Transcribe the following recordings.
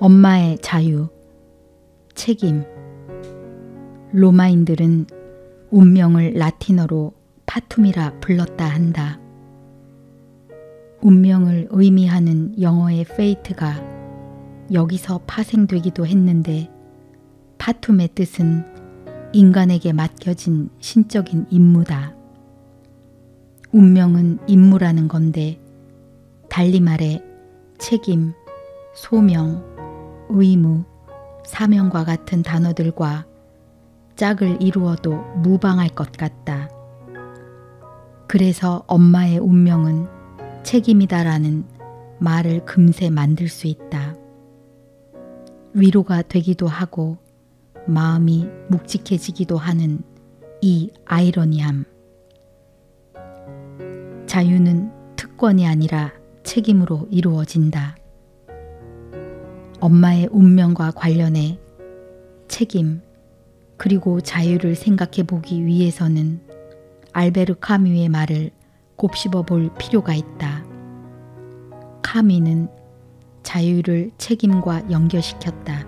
엄마의 자유, 책임. 로마인들은 운명을 라틴어로 파툼이라 불렀다 한다. 운명을 의미하는 영어의 fate가 여기서 파생되기도 했는데 파툼의 뜻은 인간에게 맡겨진 신적인 임무다. 운명은 임무라는 건데 달리 말해 책임, 소명, 의무, 사명과 같은 단어들과 짝을 이루어도 무방할 것 같다. 그래서 엄마의 운명은 책임이다라는 말을 금세 만들 수 있다. 위로가 되기도 하고 마음이 묵직해지기도 하는 이 아이러니함. 자유는 특권이 아니라 책임으로 이루어진다. 엄마의 운명과 관련해 책임 그리고 자유를 생각해 보기 위해서는 알베르 카뮈의 말을 곱씹어 볼 필요가 있다. 카뮈는 자유를 책임과 연결시켰다.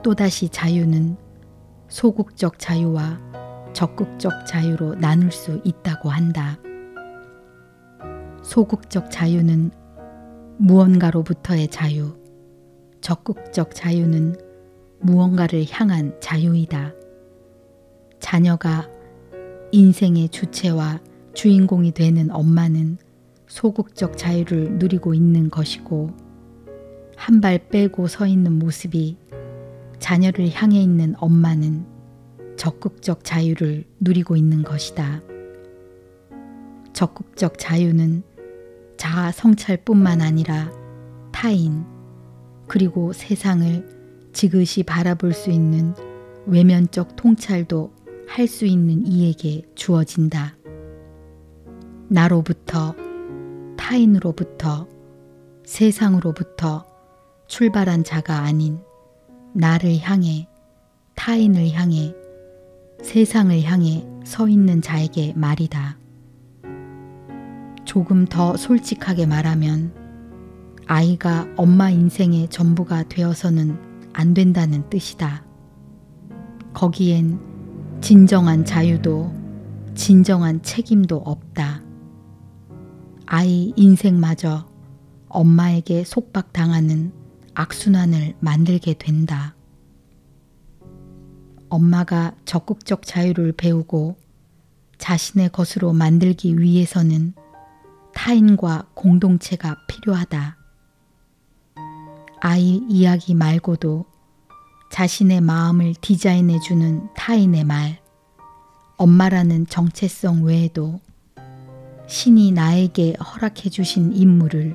또다시 자유는 소극적 자유와 적극적 자유로 나눌 수 있다고 한다. 소극적 자유는 무언가로부터의 자유, 적극적 자유는 무언가를 향한 자유이다. 자녀가 인생의 주체와 주인공이 되는 엄마는 소극적 자유를 누리고 있는 것이고 한 발 빼고 서 있는 모습이 자녀를 향해 있는 엄마는 적극적 자유를 누리고 있는 것이다. 적극적 자유는 자아 성찰뿐만 아니라 타인 그리고 세상을 지그시 바라볼 수 있는 외면적 통찰도 할 수 있는 이에게 주어진다. 나로부터, 타인으로부터, 세상으로부터 출발한 자가 아닌 나를 향해, 타인을 향해, 세상을 향해 서 있는 자에게 말이다. 조금 더 솔직하게 말하면 아이가 엄마 인생의 전부가 되어서는 안 된다는 뜻이다. 거기엔 진정한 자유도 진정한 책임도 없다. 아이 인생마저 엄마에게 속박당하는 악순환을 만들게 된다. 엄마가 적극적 자유를 배우고 자신의 것으로 만들기 위해서는 타인과 공동체가 필요하다. 아이 이야기 말고도 자신의 마음을 디자인해주는 타인의 말, 엄마라는 정체성 외에도 신이 나에게 허락해주신 임무를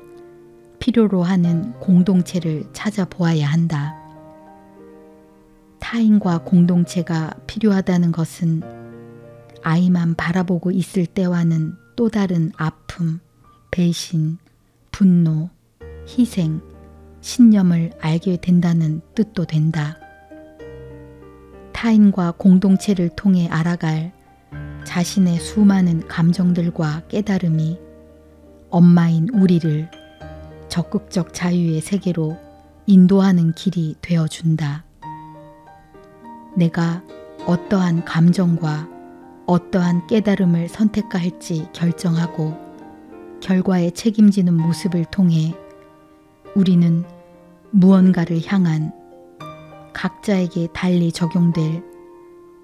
필요로 하는 공동체를 찾아보아야 한다. 타인과 공동체가 필요하다는 것은 아이만 바라보고 있을 때와는 또 다른 아픔, 배신, 분노, 희생, 신념을 알게 된다는 뜻도 된다. 타인과 공동체를 통해 알아갈 자신의 수많은 감정들과 깨달음이 엄마인 우리를 적극적 자유의 세계로 인도하는 길이 되어준다. 내가 어떠한 감정과 어떠한 깨달음을 선택할지 결정하고 결과에 책임지는 모습을 통해 우리는 무언가를 향한 각자에게 달리 적용될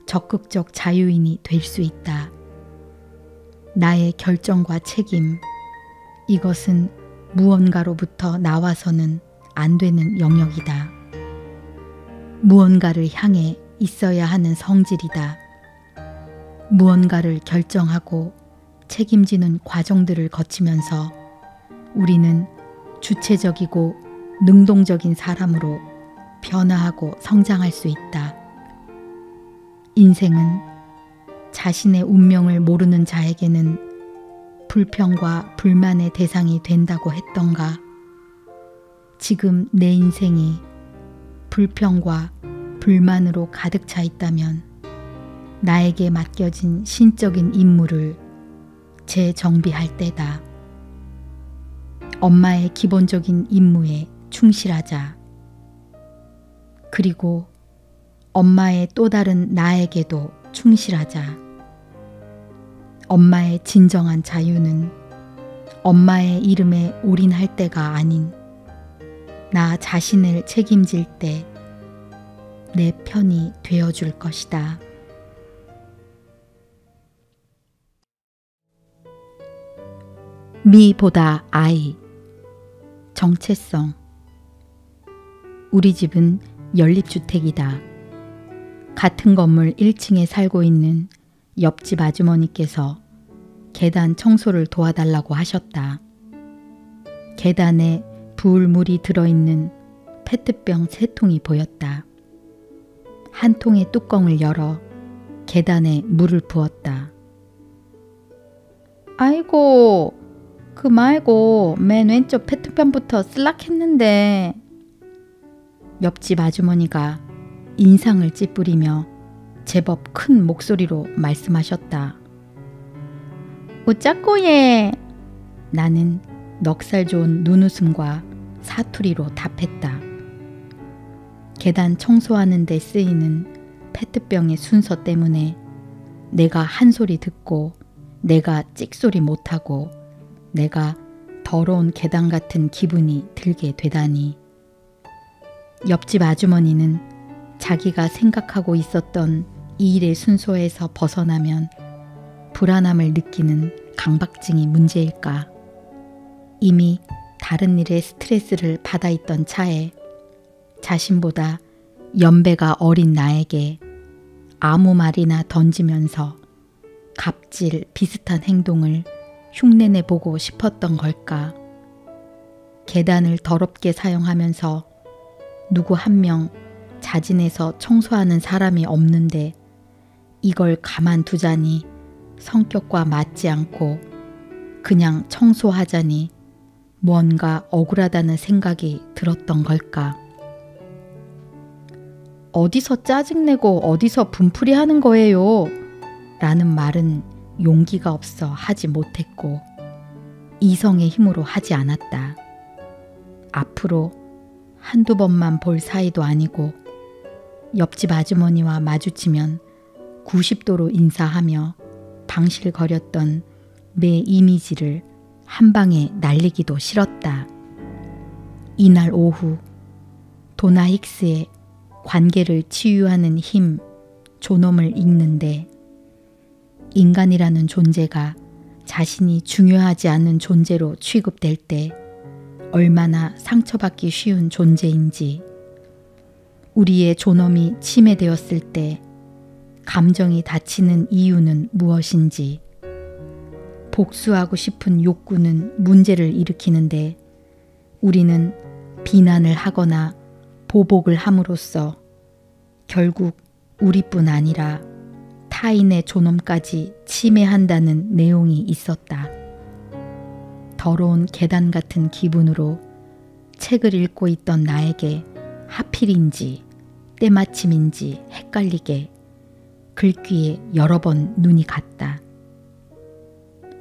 적극적 자유인이 될 수 있다. 나의 결정과 책임, 이것은 무언가로부터 나와서는 안 되는 영역이다. 무언가를 향해 있어야 하는 성질이다. 무언가를 결정하고 책임지는 과정들을 거치면서 우리는 주체적이고 능동적인 사람으로 변화하고 성장할 수 있다. 인생은 자신의 운명을 모르는 자에게는 불평과 불만의 대상이 된다고 했던가? 지금 내 인생이 불평과 불만으로 가득 차 있다면 나에게 맡겨진 신적인 임무를 재정비할 때다. 엄마의 기본적인 임무에 충실하자. 그리고 엄마의 또 다른 나에게도 충실하자. 엄마의 진정한 자유는 엄마의 이름에 올인할 때가 아닌 나 자신을 책임질 때 내 편이 되어줄 것이다. 미보다 아이. 정체성. 우리 집은 연립주택이다. 같은 건물 1층에 살고 있는 옆집 아주머니께서 계단 청소를 도와달라고 하셨다. 계단에 부을 물이 들어있는 페트병 3통이 보였다. 한 통의 뚜껑을 열어 계단에 물을 부었다. 아이고, 그 말고 맨 왼쪽 페트병부터 쓸락 했는데. 옆집 아주머니가 인상을 찌푸리며 제법 큰 목소리로 말씀하셨다. 어쩌고 얘. 나는 넉살 좋은 눈웃음과 사투리로 답했다. 계단 청소하는 데 쓰이는 페트병의 순서 때문에 내가 한 소리 듣고 내가 찍소리 못하고 내가 더러운 계단 같은 기분이 들게 되다니. 옆집 아주머니는 자기가 생각하고 있었던 이 일의 순서에서 벗어나면 불안함을 느끼는 강박증이 문제일까. 이미 다른 일에 스트레스를 받아 있던 차에 자신보다 연배가 어린 나에게 아무 말이나 던지면서 갑질 비슷한 행동을 흉내내보고 싶었던 걸까. 계단을 더럽게 사용하면서 누구 한 명 자진해서 청소하는 사람이 없는데 이걸 가만두자니 성격과 맞지 않고 그냥 청소하자니 뭔가 억울하다는 생각이 들었던 걸까. 어디서 짜증내고 어디서 분풀이 하는 거예요? 라는 말은 용기가 없어 하지 못했고 이성의 힘으로 하지 않았다. 앞으로 한두 번만 볼 사이도 아니고 옆집 아주머니와 마주치면 90도로 인사하며 방실거렸던 내 이미지를 한 방에 날리기도 싫었다. 이날 오후 도나 힉스의 관계를 치유하는 힘, 존엄을 읽는데 인간이라는 존재가 자신이 중요하지 않은 존재로 취급될 때 얼마나 상처받기 쉬운 존재인지, 우리의 존엄이 침해되었을 때 감정이 다치는 이유는 무엇인지, 복수하고 싶은 욕구는 문제를 일으키는데 우리는 비난을 하거나 보복을 함으로써 결국 우리뿐 아니라 타인의 존엄까지 침해한다는 내용이 있었다. 더러운 계단 같은 기분으로 책을 읽고 있던 나에게 하필인지 때마침인지 헷갈리게 글귀에 여러 번 눈이 갔다.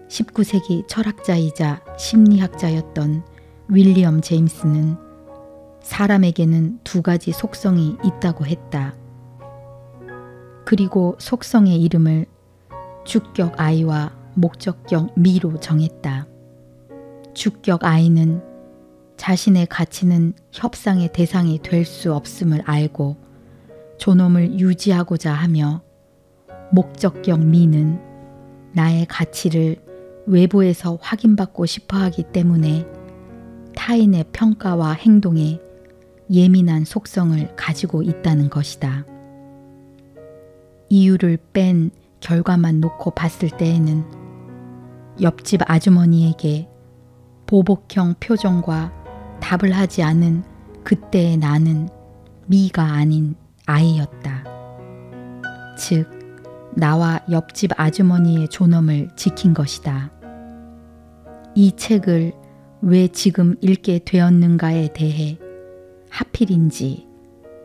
19세기 철학자이자 심리학자였던 윌리엄 제임스는 사람에게는 2가지 속성이 있다고 했다. 그리고 속성의 이름을 주격 I와 목적격 me로 정했다. 주격 I는 자신의 가치는 협상의 대상이 될 수 없음을 알고 존엄을 유지하고자 하며, 목적격 me는 나의 가치를 외부에서 확인받고 싶어 하기 때문에 타인의 평가와 행동에 예민한 속성을 가지고 있다는 것이다. 이유를 뺀 결과만 놓고 봤을 때에는 옆집 아주머니에게 보복형 표정과 답을 하지 않은 그때의 나는 미가 아닌 아이였다. 즉, 나와 옆집 아주머니의 존엄을 지킨 것이다. 이 책을 왜 지금 읽게 되었는가에 대해 하필인지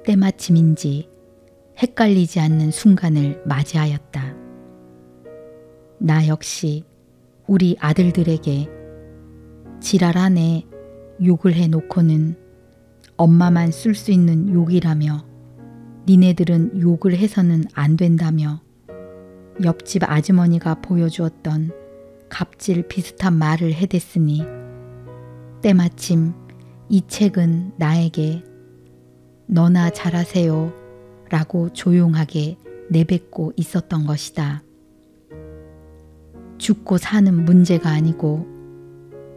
때마침인지 헷갈리지 않는 순간을 맞이하였다. 나 역시 우리 아들들에게 지랄하네 욕을 해놓고는 엄마만 쓸 수 있는 욕이라며 니네들은 욕을 해서는 안 된다며 옆집 아주머니가 보여주었던 갑질 비슷한 말을 해댔으니 때마침 이 책은 나에게 너나 잘하세요 라고 조용하게 내뱉고 있었던 것이다. 죽고 사는 문제가 아니고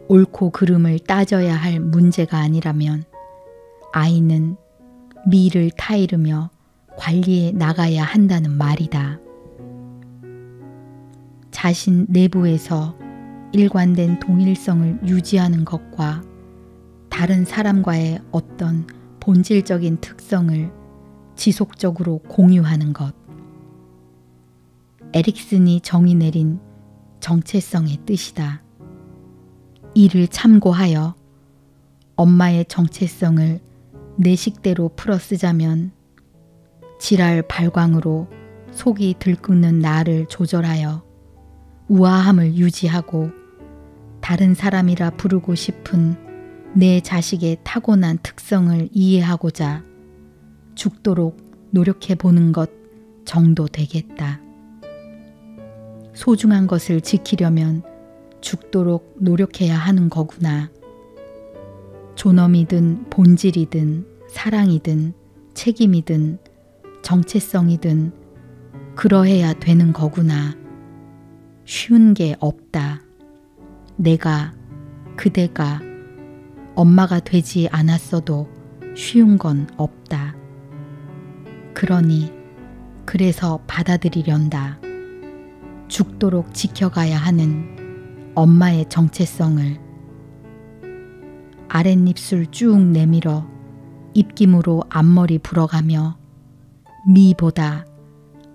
옳고 그름을 따져야 할 문제가 아니라면 아이는 미를 타이르며 관리해 나가야 한다는 말이다. 자신 내부에서 일관된 동일성을 유지하는 것과 다른 사람과의 어떤 본질적인 특성을 지속적으로 공유하는 것. 에릭슨이 정의 내린 정체성의 뜻이다. 이를 참고하여 엄마의 정체성을 내 식대로 풀어 쓰자면 지랄 발광으로 속이 들끓는 나를 조절하여 우아함을 유지하고 다른 사람이라 부르고 싶은 내 자식의 타고난 특성을 이해하고자 죽도록 노력해보는 것 정도 되겠다. 소중한 것을 지키려면 죽도록 노력해야 하는 거구나. 존엄이든 본질이든 사랑이든 책임이든 정체성이든 그러해야 되는 거구나. 쉬운 게 없다. 내가, 그대가 엄마가 되지 않았어도 쉬운 건 없다. 그러니 그래서 받아들이련다. 죽도록 지켜가야 하는 엄마의 정체성을. 아랫입술 쭉 내밀어 입김으로 앞머리 불어가며 미보다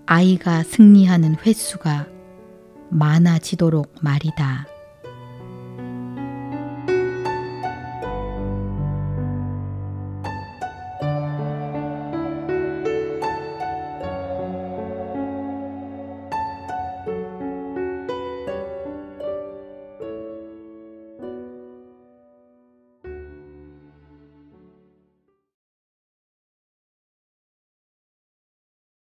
아이가 승리하는 횟수가 많아지도록 말이다.